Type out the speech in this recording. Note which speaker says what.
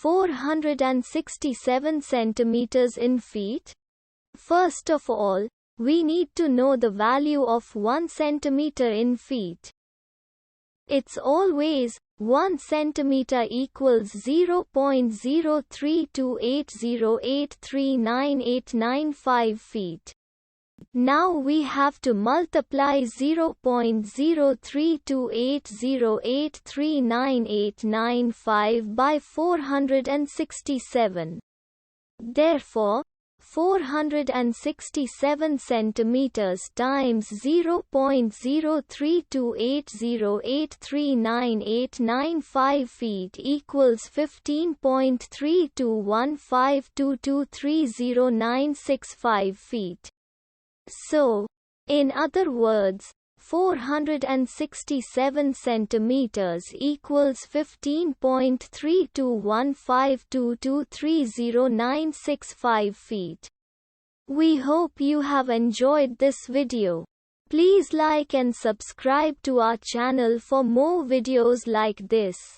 Speaker 1: 467 centimeters in feet? First of all, we need to know the value of 1 centimeter in feet. It's always 1 centimeter equals 0.03280839895 feet. Now we have to multiply 0.03280839895 by 467. Therefore, 467 centimeters times 0.03280839895 feet equals 15.3215223096 feet. So, in other words, 467 centimeters equals 15.3215223096 feet. We hope you have enjoyed this video. Please like and subscribe to our channel for more videos like this.